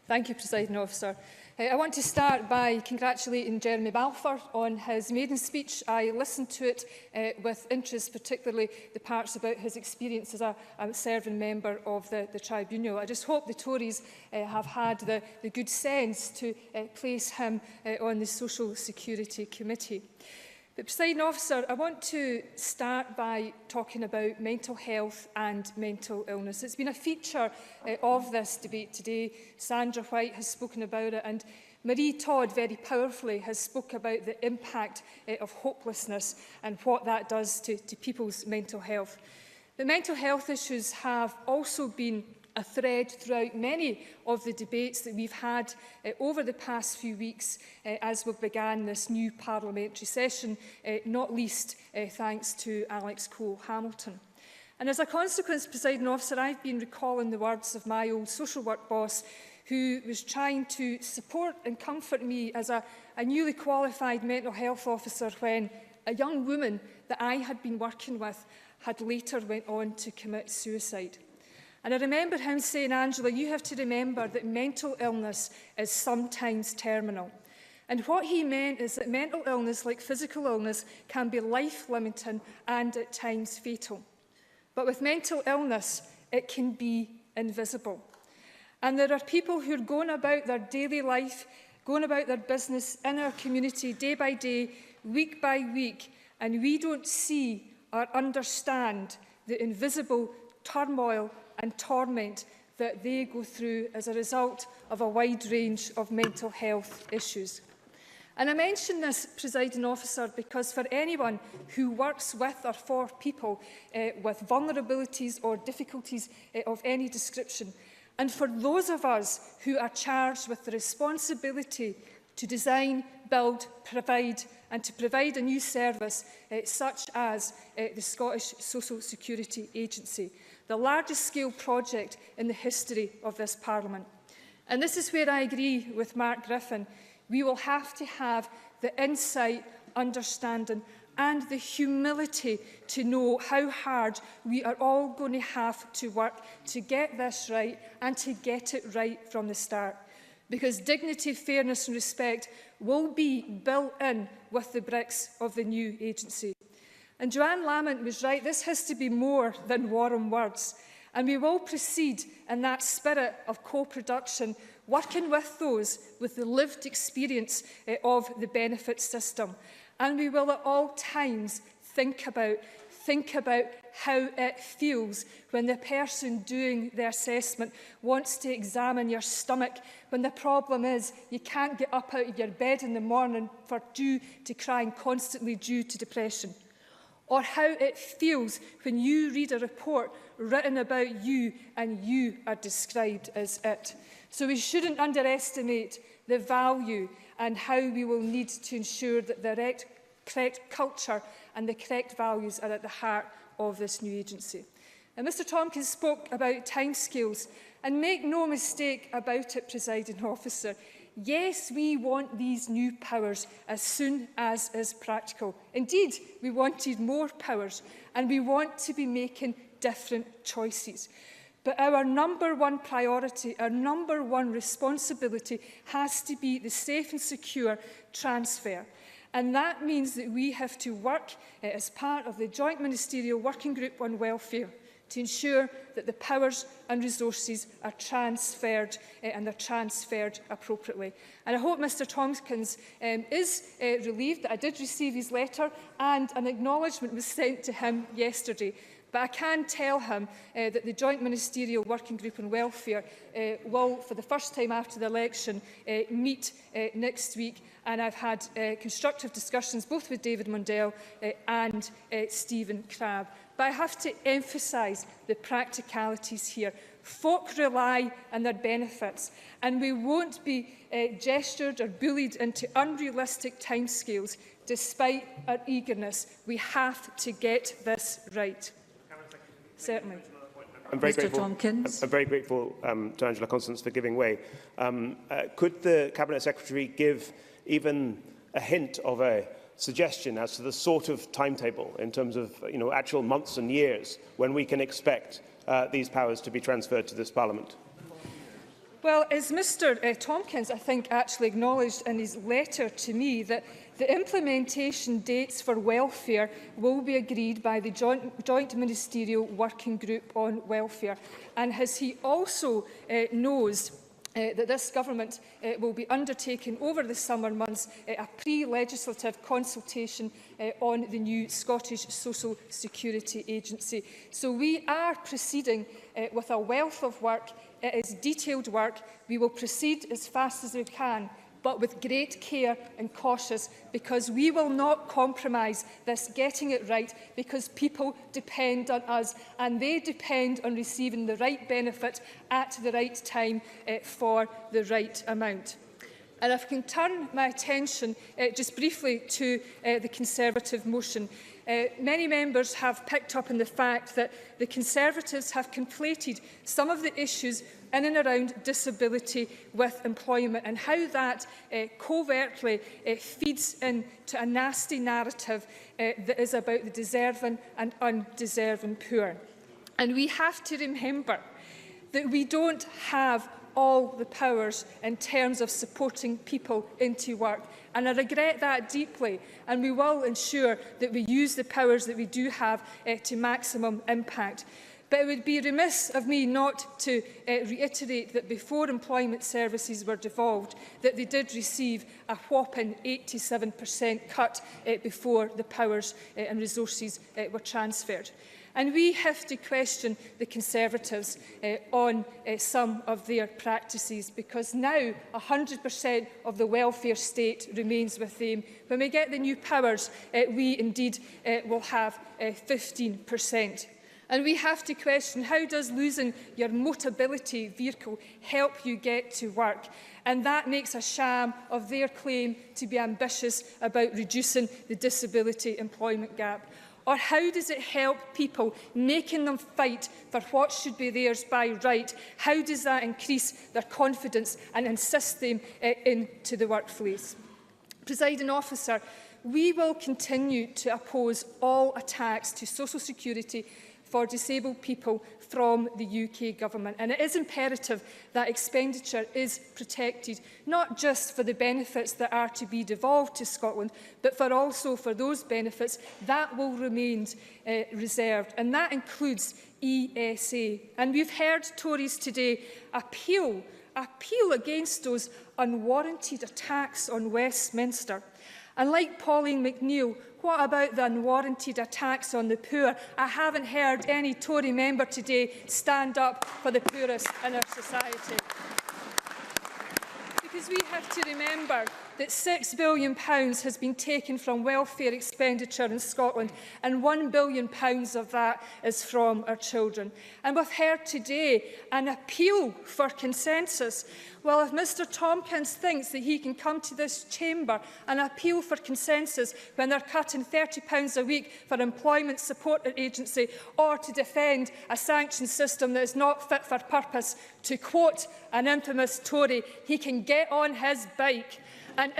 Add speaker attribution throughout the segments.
Speaker 1: Thank you, Presiding Officer. I want to start by congratulating Jeremy Balfour on his maiden speech. I listened to it with interest, particularly the parts about his experience as a serving member of the Tribunal. I just hope the Tories have had the good sense to place him on the Social Security Committee. But, Presiding Officer, I want to start by talking about mental health and mental illness. It's been a feature of this debate today. Sandra White has spoken about it, and Marie Todd very powerfully has spoken about the impact of hopelessness and what that does to people's mental health. The mental health issues have also been a thread throughout many of the debates that we've had over the past few weeks as we began this new parliamentary session, not least thanks to Alex Cole-Hamilton. And as a consequence, Presiding Officer, I've been recalling the words of my old social work boss, who was trying to support and comfort me as a newly qualified mental health officer when a young woman that I had been working with had later went on to commit suicide. And I remember him saying, Angela, you have to remember that mental illness is sometimes terminal. And what he meant is that mental illness, like physical illness, can be life-limiting and at times fatal. But with mental illness, it can be invisible. And there are people who are going about their daily life, going about their business in our community day by day, week by week, and we don't see or understand the invisible turmoil and torment that they go through as a result of a wide range of mental health issues. And I mention this, Presiding Officer, because for anyone who works with or for people with vulnerabilities or difficulties of any description, and for those of us who are charged with the responsibility to design, build, provide a new service such as the Scottish Social Security Agency, the largest scale project in the history of this Parliament. And this is where I agree with Mark Griffin. We will have to have the insight, understanding and the humility to know how hard we are all going to have to work to get this right and to get it right from the start. Because dignity, fairness and respect will be built in with the bricks of the new agency. And Joanne Lamont was right, this has to be more than warm words. And we will proceed in that spirit of co-production, working with those with the lived experience of the benefit system. And we will at all times think about how it feels when the person doing the assessment wants to examine your stomach, when the problem is you can't get up out of your bed in the morning due to crying constantly due to depression. Or how it feels when you read a report written about you and you are described as it. So we shouldn't underestimate the value and how we will need to ensure that the correct culture and the correct values are at the heart of this new agency. And Mr Tompkins spoke about timescales, and make no mistake about it, Presiding Officer. Yes, we want these new powers as soon as is practical. Indeed, we wanted more powers, and we want to be making different choices. But our number one priority, our number one responsibility has to be the safe and secure transfer. And that means that we have to work as part of the Joint Ministerial Working Group on Welfare to ensure that the powers and resources are transferred and are transferred appropriately. And I hope Mr Tompkins is relieved that I did receive his letter and an acknowledgement was sent to him yesterday. But I can tell him that the Joint Ministerial Working Group on Welfare will, for the first time after the election, meet next week. And I've had constructive discussions both with David Mundell and Stephen Crabb. But I have to emphasise the practicalities here. Folk rely on their benefits, and we won't be gestured or bullied into unrealistic timescales despite our eagerness. We have to get this right. Certainly.
Speaker 2: I'm very grateful to Angela Constance for giving way. Could the Cabinet Secretary give even a hint of a suggestion as to the sort of timetable in terms of actual months and years when we can expect these powers to be transferred to this Parliament?
Speaker 1: Well, as Mr Tompkins, I think, actually acknowledged in his letter to me, that the implementation dates for welfare will be agreed by the Joint Ministerial Working Group on Welfare. And as he also knows, that this government will be undertaking over the summer months a pre-legislative consultation on the new Scottish Social Security Agency. So we are proceeding with a wealth of work. It is detailed work. We will proceed as fast as we can, but with great care and cautious, because we will not compromise this getting it right, because people depend on us and they depend on receiving the right benefit at the right time for the right amount. And if I can turn my attention just briefly to the Conservative motion. Many members have picked up on the fact that the Conservatives have conflated some of the issues in and around disability with employment, and how that covertly feeds into a nasty narrative that is about the deserving and undeserving poor. And we have to remember that we don't have all the powers in terms of supporting people into work. And I regret that deeply, and we will ensure that we use the powers that we do have to maximum impact. But it would be remiss of me not to reiterate that before employment services were devolved, that they did receive a whopping 87% cut before the powers and resources were transferred. And we have to question the Conservatives on some of their practices, because now 100% of the welfare state remains with them. When we get the new powers, we indeed will have 15%. And we have to question, how does losing your Motability vehicle help you get to work? And that makes a sham of their claim to be ambitious about reducing the disability employment gap. Or how does it help people, making them fight for what should be theirs by right? How does that increase their confidence and insist them into the workplace? Presiding Officer, we will continue to oppose all attacks to social security for disabled people from the UK Government. And it is imperative that expenditure is protected, not just for the benefits that are to be devolved to Scotland, but also for those benefits that will remain reserved. And that includes ESA. And we've heard Tories today appeal against those unwarranted attacks on Westminster. And like Pauline McNeill, what about the unwarranted attacks on the poor? I haven't heard any Tory member today stand up for the poorest in our society. Because we have to remember that £6 billion has been taken from welfare expenditure in Scotland, and £1 billion of that is from our children. And we've heard today an appeal for consensus. Well, if Mr Tompkins thinks that he can come to this chamber and appeal for consensus when they're cutting £30 a week for employment support agency, or to defend a sanctions system that is not fit for purpose, to quote an infamous Tory, he can get on his bike. And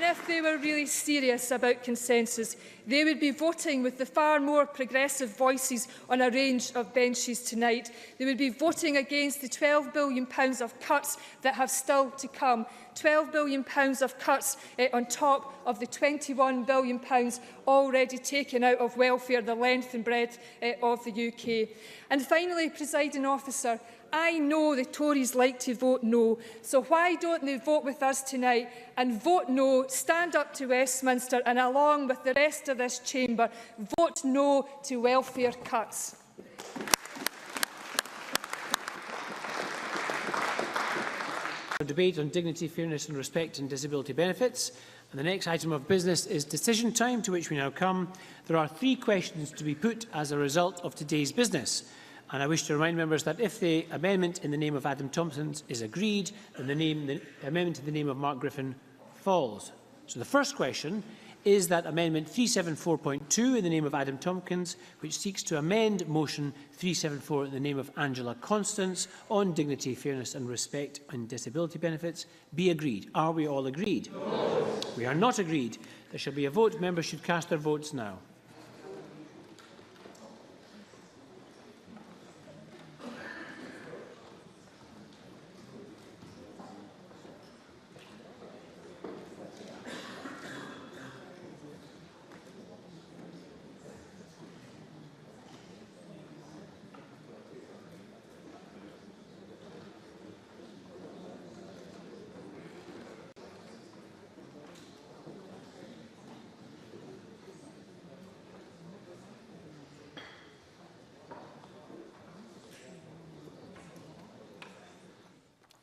Speaker 1: if they were really serious about consensus, they would be voting with the far more progressive voices on a range of benches tonight. They would be voting against the £12 billion of cuts that have still to come. £12 billion of cuts on top of the £21 billion already taken out of welfare, the length and breadth of the UK. And finally, Presiding Officer, I know the Tories like to vote no, so why don't they vote with us tonight and vote no, stand up to Westminster and, along with the rest of this chamber, vote no to welfare cuts?
Speaker 3: A debate on dignity, fairness and respect and disability benefits. And the next item of business is decision time, to which we now come. There are 3 questions to be put as a result of today's business. And I wish to remind members that if the amendment in the name of Adam Tompkins is agreed, then the amendment in the name of Mark Griffin falls. So the first question is that Amendment 374.2 in the name of Adam Tompkins, which seeks to amend Motion 374 in the name of Angela Constance on dignity, fairness and respect and disability benefits, be agreed. Are we all agreed? No. We are not agreed. There shall be a vote. Members should cast their votes now.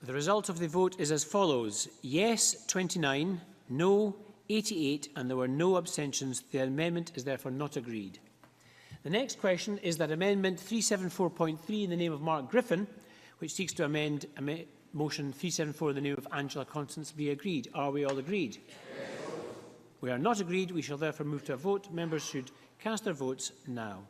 Speaker 3: The result of the vote is as follows. Yes, 29, no, 88, and there were no abstentions. The amendment is therefore not agreed. The next question is that Amendment 374.3 in the name of Mark Griffin, which seeks to amend Motion 374 in the name of Angela Constance, be agreed. Are we all agreed? Yes. We are not agreed. We shall therefore move to a vote. Members should cast their votes now.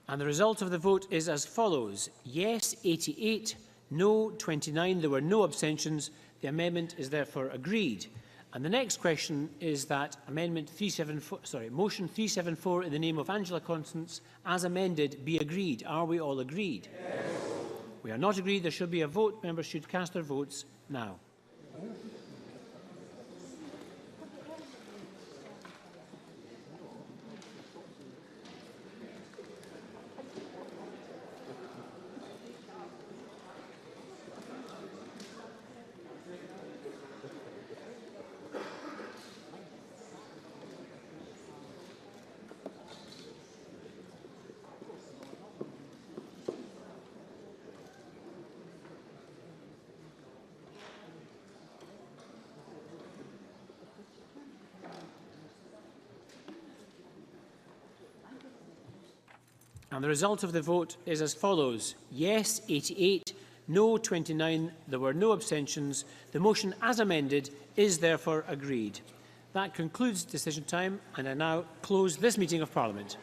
Speaker 3: And the result of the vote is as follows. Yes, 88, no, 29. There were no abstentions. The amendment is therefore agreed. And the next question is that Motion 374 in the name of Angela Constance, as amended, be agreed. Are we all agreed? Yes. We are not agreed. There should be a vote. Members should cast their votes now. And the result of the vote is as follows. Yes, 88, no, 29. There were no abstentions. The motion as amended is therefore agreed. That concludes decision time, and I now close this meeting of Parliament.